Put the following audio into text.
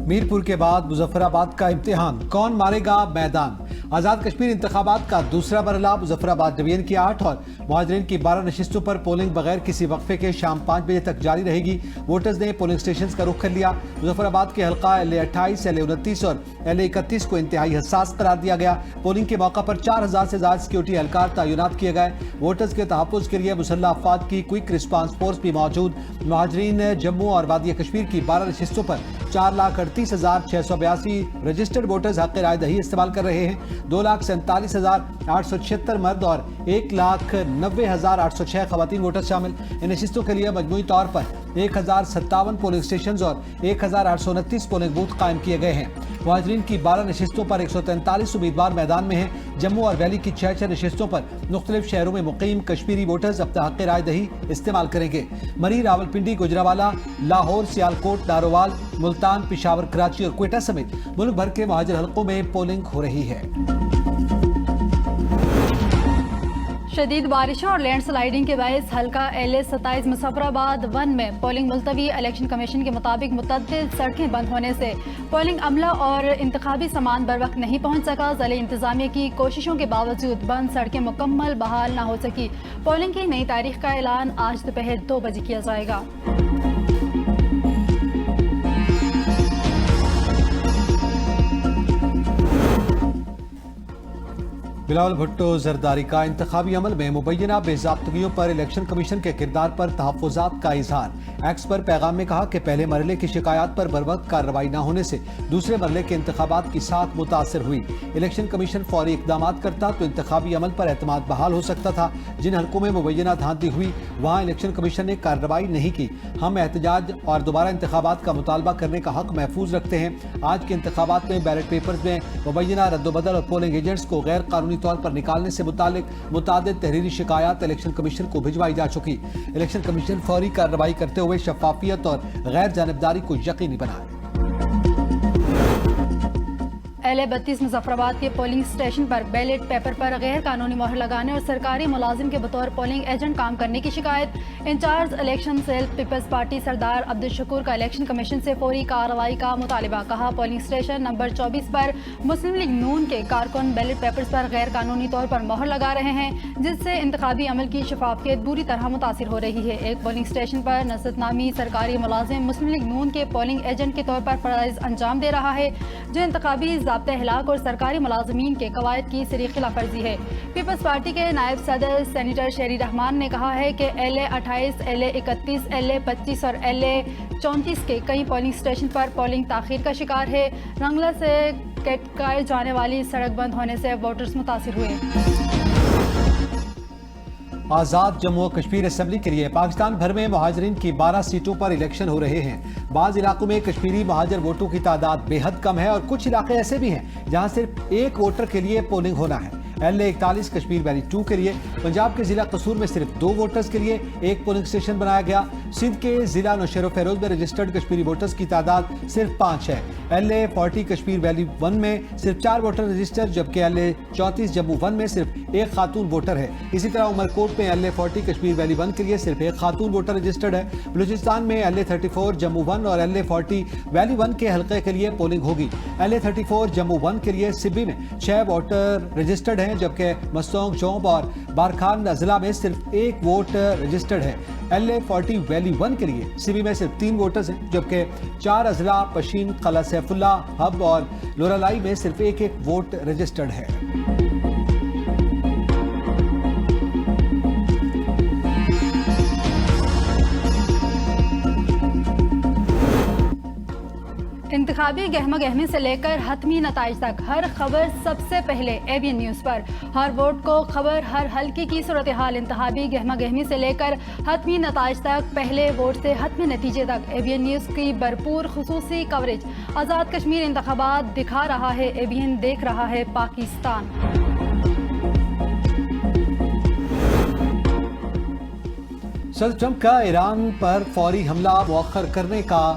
میرپور کے بعد مظفرآباد کا امتحان، کون مارے گا میدان؟ آزاد کشمیر انتخابات کا دوسرا مرحلہ مظفرآباد ڈویژن کی 8 اور مہاجرین کی 12 نشستوں پر پولنگ بغیر کسی وقفے کے شام 5 بجے تک جاری رہے گی۔ ووٹرز نے پولنگ سٹیشنز کا رخ کر لیا۔ مظفرآباد کے حلقہ LA28، LA29 اور LA31 کو انتہائی حساس قرار دیا گیا۔ پولنگ کے موقع پر 4000 سے زیادہ سیکیورٹی اہلکار تعینات کیے گئے۔ ووٹرز کے تحفظ کے لیے مسلح افواج کی کوئک رسپانس فورس بھی موجود۔ مہاجرین جموں اور وادی کشمیر کی 12 نشستوں پر 4,38,682 رجسٹرڈ ووٹرز حق رائے دہی استعمال کر رہے ہیں۔ 2,47,876 مرد اور 1,90,806 خواتین ووٹر شامل۔ ان نشستوں کے لیے مجموعی طور پر 1,057 پولنگ سٹیشنز اور 1,829 پولنگ بوتھ قائم کیے گئے ہیں۔ مہاجرین کی 12 نشستوں پر 143 امیدوار میدان میں ہیں۔ جموں اور ویلی کی 6 نشستوں پر مختلف شہروں میں مقیم کشمیری ووٹرز اپنا حق رائے دہی استعمال کریں گے۔ مری، راولپنڈی، گوجرانوالہ، لاہور، سیالکوٹ، نارووال، ملتان، پشاور، کراچی اور کوئٹہ سمیت ملک بھر کے مہاجر حلقوں میں پولنگ ہو رہی ہے۔ شدید بارشوں اور لینڈ سلائیڈنگ کے باعث حلقہ LA27 مظفرآباد 1 میں پولنگ ملتوی۔ الیکشن کمیشن کے مطابق متعدد سڑکیں بند ہونے سے پولنگ عملہ اور انتخابی سامان بر وقت نہیں پہنچ سکا۔ ضلعی انتظامیہ کی کوششوں کے باوجود بند سڑکیں مکمل بحال نہ ہو سکی۔ پولنگ کی نئی تاریخ کا اعلان آج دوپہر 2 بجے کیا جائے گا۔ بلاول بھٹو زرداری کا انتخابی عمل میں مبینہ بے ضابطگیوں پر الیکشن کمیشن کے کردار پر تحفظات کا اظہار۔ ایکس پر پیغام میں کہا کہ پہلے مرحلے کی شکایات پر بروقت کارروائی نہ ہونے سے دوسرے مرحلے کے انتخابات کی ساکھ متاثر ہوئی۔ الیکشن کمیشن فوری اقدامات کرتا تو انتخابی عمل پر اعتماد بحال ہو سکتا تھا۔ جن حلقوں میں مبینہ دھاندلی ہوئی وہاں الیکشن کمیشن نے کارروائی نہیں کی۔ ہم احتجاج اور دوبارہ انتخابات کا مطالبہ کرنے کا حق محفوظ رکھتے ہیں۔ آج کے انتخابات میں بیلٹ پیپرز میں مبینہ رد و بدل اور پولنگ ایجنٹس کو غیر قانونی طور پر نکالنے سے متعلق متعدد تحریری شکایات الیکشن کمیشن کو بھجوائی جا چکی۔ الیکشن کمیشن فوری کارروائی کرتے ہوئے شفافیت اور غیر جانبداری کو یقینی بنائے۔ LA32 مظفرآباد کے پولنگ سٹیشن پر بیلٹ پیپر پر غیر قانونی مہر لگانے اور سرکاری ملازم کے بطور پولنگ ایجنٹ کام کرنے کی شکایت۔ Incharge election cell Peoples Party Sardar Abdul Shakoor کا الیکشن کمیشن سے فوری کارروائی کا مطالبہ۔ کہا پولنگ سٹیشن نمبر 24 پر مسلم لیگ نون کے کارکن بیلٹ پیپرز پر غیر قانونی طور پر مہر لگا رہے ہیں جس سے انتخابی عمل کی شفافیت بری طرح متاثر ہو رہی ہے۔ ایک پولنگ سٹیشن پر نصرت نامی سرکاری ملازم مسلم لیگ نون کے پولنگ ایجنٹ کے طور پر فرائض انجام دے رہا ہے جو انتخابی ضابطۂ اخلاق اور سرکاری ملازمین کے قواعد کی صریح خلاف ورزی ہے۔ پیپلز پارٹی کے نائب صدر سینیٹر شیری رحمان نے کہا ہے کہ LA28، LA31، LA25 اور LA34 کے کئی پولنگ سٹیشن پر پولنگ تاخیر کا شکار ہے۔ رنگلا سے کٹکائے جانے والی سڑک بند ہونے سے ووٹرز متاثر ہوئے۔ آزاد جموں و کشمیر اسمبلی کے لیے پاکستان بھر میں مہاجرین کی 12 سیٹوں پر الیکشن ہو رہے ہیں۔ بعض علاقوں میں کشمیری مہاجر ووٹوں کی تعداد بے حد کم ہے اور کچھ علاقے ایسے بھی ہیں جہاں صرف ایک ووٹر کے لیے پولنگ ہونا ہے۔ LA41 کشمیر ویلی 2 کے لیے پنجاب کے ضلع قصور میں صرف 2 ووٹرز کے لیے ایک پولنگ سٹیشن بنایا گیا۔ سندھ کے ضلع نوشہر و فیروز میں رجسٹرڈ کشمیری ووٹرز کی تعداد صرف 5 ہے۔ LA40 کشمیر ویلی 1 میں صرف 4 ووٹر رجسٹر جبکہ LA34 جموں 1 میں صرف ایک خاتون ووٹر ہے۔ اسی طرح عمرکوٹ میں LA40 کشمیر ویلی 1 کے لیے صرف ایک خاتون ووٹر رجسٹرڈ ہے۔ بلوچستان میں LA34 جموں 1 اور LA40 ویلی 1 کے حلقے کے لیے پولنگ ہوگی۔ LA34 جموں 1 کے لیے سبی میں 6 ووٹر رجسٹرڈ ہیں جبکہ مستونگ، چوب اور بارکھان اضلاع میں صرف ایک ووٹ رجسٹرڈ ہے۔ LA40 ویلی 1 کے لیے سبی میں صرف 3 ووٹرز ہیں جبکہ 4 اضلاع پشین، قلعہ سیف اللہ، ہب اور لورالائی میں صرف ایک ووٹ رجسٹرڈ ہے۔ انتخابی گہمہ گہمی سے لے کر حتمی نتائج تک ہر خبر سب سے پہلے ABN نیوز پر۔ ہر ووٹ کو خبر، ہر حلقے کی صورتحال، انتخابی گہمہ گہمی سے لے کر حتمی نتائج تک، پہلے ووٹ سے حتمی نتیجے تک ABN نیوز کی بھرپور خصوصی کوریج۔ آزاد کشمیر انتخابات دکھا رہا ہے ABN، دیکھ رہا ہے پاکستان۔ صدر ٹرمپ کا ایران پر فوری حملہ مؤخر کرنے کا